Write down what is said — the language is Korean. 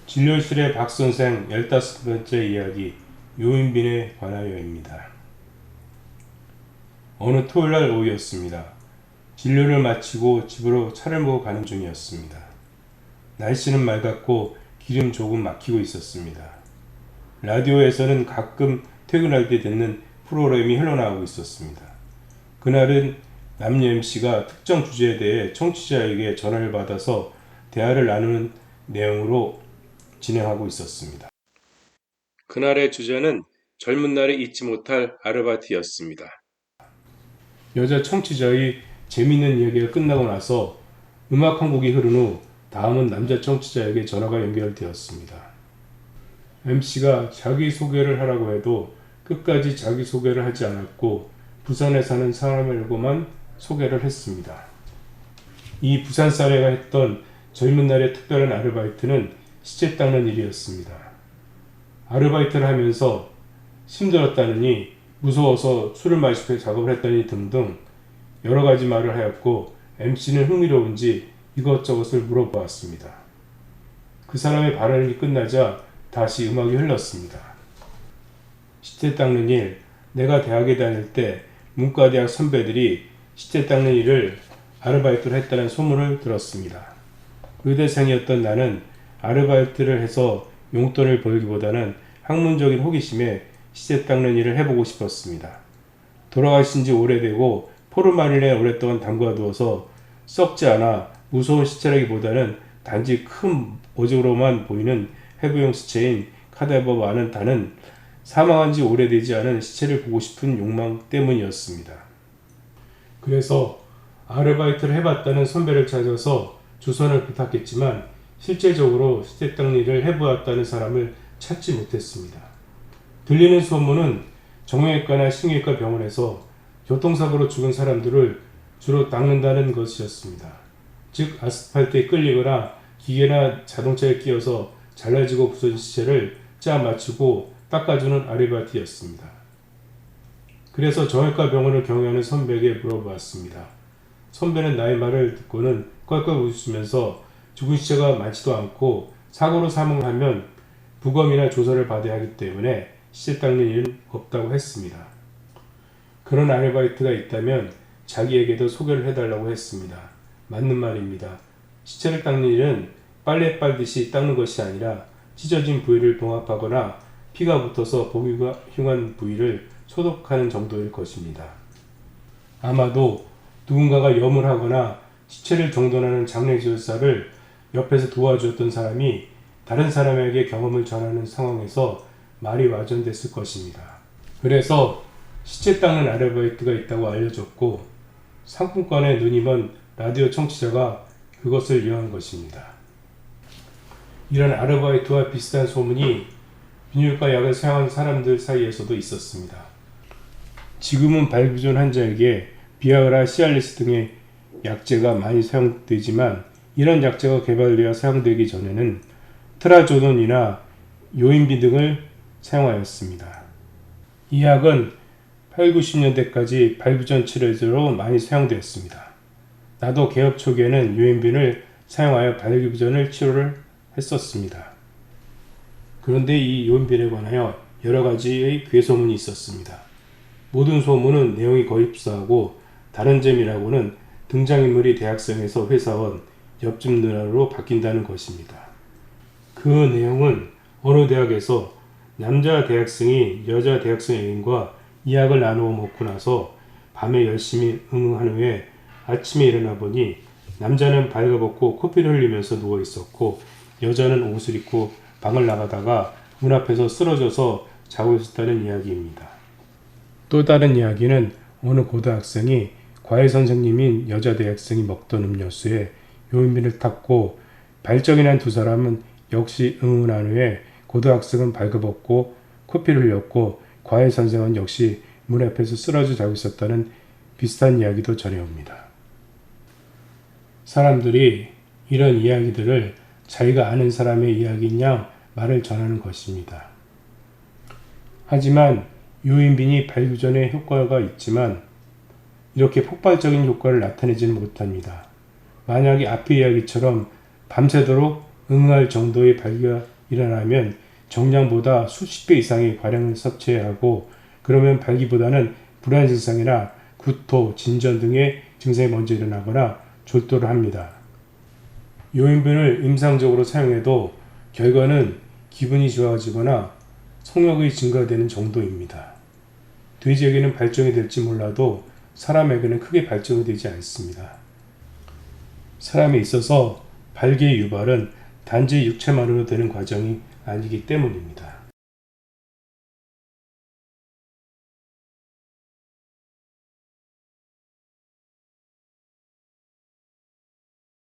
진료실의 박선생 15번째 이야기 요인빈에 관하여입니다. 어느 토요일날 오후였습니다. 진료를 마치고 집으로 차를 몰고 가는 중이었습니다. 날씨는 맑았고 길은 조금 막히고 있었습니다. 라디오에서는 가끔 퇴근할 때 듣는 프로그램이 흘러나오고 있었습니다. 그날은 남녀 MC가 특정 주제에 대해 청취자에게 전화를 받아서 대화를 나누는 내용으로 진행하고 있었습니다. 그날의 주제는 젊은 날에 잊지 못할 아르바이트였습니다. 여자 청취자의 재미있는 이야기가 끝나고 나서 음악 한 곡이 흐른 후 다음은 남자 청취자에게 전화가 연결되었습니다. MC가 자기소개를 하라고 해도 끝까지 자기소개를 하지 않았고 부산에 사는 사람을고만 소개를 했습니다. 이 부산 사례가 했던 젊은 날의 특별한 아르바이트는 시체 닦는 일이었습니다. 아르바이트를 하면서 힘들었다느니 무서워서 술을 마시고 작업을 했다니 등등 여러 가지 말을 하였고 MC는 흥미로운지 이것저것을 물어보았습니다. 그 사람의 발언이 끝나자 다시 음악이 흘렀습니다. 시체 닦는 일, 내가 대학에 다닐 때 문과대학 선배들이 시체 닦는 일을 아르바이트로 했다는 소문을 들었습니다. 의대생이었던 나는 아르바이트를 해서 용돈을 벌기보다는 학문적인 호기심에 시체 닦는 일을 해보고 싶었습니다. 돌아가신 지 오래되고 포르말린에 오랫동안 담가두어서 썩지 않아 무서운 시체라기보다는 단지 큰 오줌으로만 보이는 해부용 시체인 카다버와는 다는 사망한 지 오래되지 않은 시체를 보고 싶은 욕망 때문이었습니다. 그래서 아르바이트를 해봤다는 선배를 찾아서 주선을 부탁했지만 실제적으로 시체 닦는 일을 해보았다는 사람을 찾지 못했습니다. 들리는 소문은 정형외과나 신경외과 병원에서 교통사고로 죽은 사람들을 주로 닦는다는 것이었습니다. 즉 아스팔트에 끌리거나 기계나 자동차에 끼어서 잘라지고 부서진 시체를 짜 맞추고 닦아주는 아르바이트였습니다. 그래서 정형외과 병원을 경영하는 선배에게 물어보았습니다. 선배는 나의 말을 듣고는 껄껄 웃으면서 죽은 시체가 많지도 않고 사고로 사망을 하면 부검이나 조사를 받아야 하기 때문에 시체 닦는 일은 없다고 했습니다. 그런 아르바이트가 있다면 자기에게도 소개를 해달라고 했습니다. 맞는 말입니다. 시체를 닦는 일은 빨래 빨듯이 닦는 것이 아니라 찢어진 부위를 봉합하거나 피가 붙어서 보기 흉한 부위를 소독하는 정도일 것입니다. 아마도 누군가가 염을 하거나 시체를 정돈하는 장례지도사를 옆에서 도와주었던 사람이 다른 사람에게 경험을 전하는 상황에서 말이 와전됐을 것입니다. 그래서 시체 닦는 아르바이트가 있다고 알려줬고 상품권에 눈이 먼 라디오 청취자가 그것을 이용한 것입니다. 이런 아르바이트와 비슷한 소문이 비뇨기과 약을 사용한 사람들 사이에서도 있었습니다. 지금은 발기존 환자에게 비아그라, 시알리스 등의 약제가 많이 사용되지만 이런 약제가 개발되어 사용되기 전에는 트라조돈이나 요인빈 등을 사용하였습니다. 이 약은 8, 90년대까지 발기전 치료제로 많이 사용되었습니다. 나도 개업 초기에는 요인빈을 사용하여 발기부전을 치료를 했었습니다. 그런데 이 요인빈에 관하여 여러 가지의 괴소문이 있었습니다. 모든 소문은 내용이 거의 흡사하고 다른 점이라고는 등장인물이 대학생에서 회사원, 옆집 누나로 바뀐다는 것입니다. 그 내용은 어느 대학에서 남자 대학생이 여자 대학생 애인과 이약을 나누어 먹고 나서 밤에 열심히 응응한 후에 아침에 일어나 보니 남자는 발가벗고 코피를 흘리면서 누워 있었고 여자는 옷을 입고 방을 나가다가 문 앞에서 쓰러져서 자고 있었다는 이야기입니다. 또 다른 이야기는 어느 고등학생이 과외 선생님인 여자 대학생이 먹던 음료수에 요인빈을 탔고 발정이 난 두 사람은 역시 응응한 후에 고등학생은 발가벗고 코피를 흘렸고 과외 선생은 역시 문 앞에서 쓰러져 자고 있었다는 비슷한 이야기도 전해옵니다. 사람들이 이런 이야기들을 자기가 아는 사람의 이야기인 양 말을 전하는 것입니다. 하지만 요인빈이 발기 전에 효과가 있지만 이렇게 폭발적인 효과를 나타내지는 못합니다. 만약에 앞의 이야기처럼 밤새도록 응할 정도의 발기가 일어나면 정량보다 수십 배 이상의 과량을 섭취해야 하고, 그러면 발기보다는 불안 증상이나 구토, 진전 등의 증상이 먼저 일어나거나 졸도를 합니다. 요인분을 임상적으로 사용해도 결과는 기분이 좋아지거나 성욕이 증가되는 정도입니다. 돼지에게는 발정이 될지 몰라도 사람에게는 크게 발정이 되지 않습니다. 사람에 있어서 발기의 유발은 단지 육체만으로 되는 과정이 아니기 때문입니다.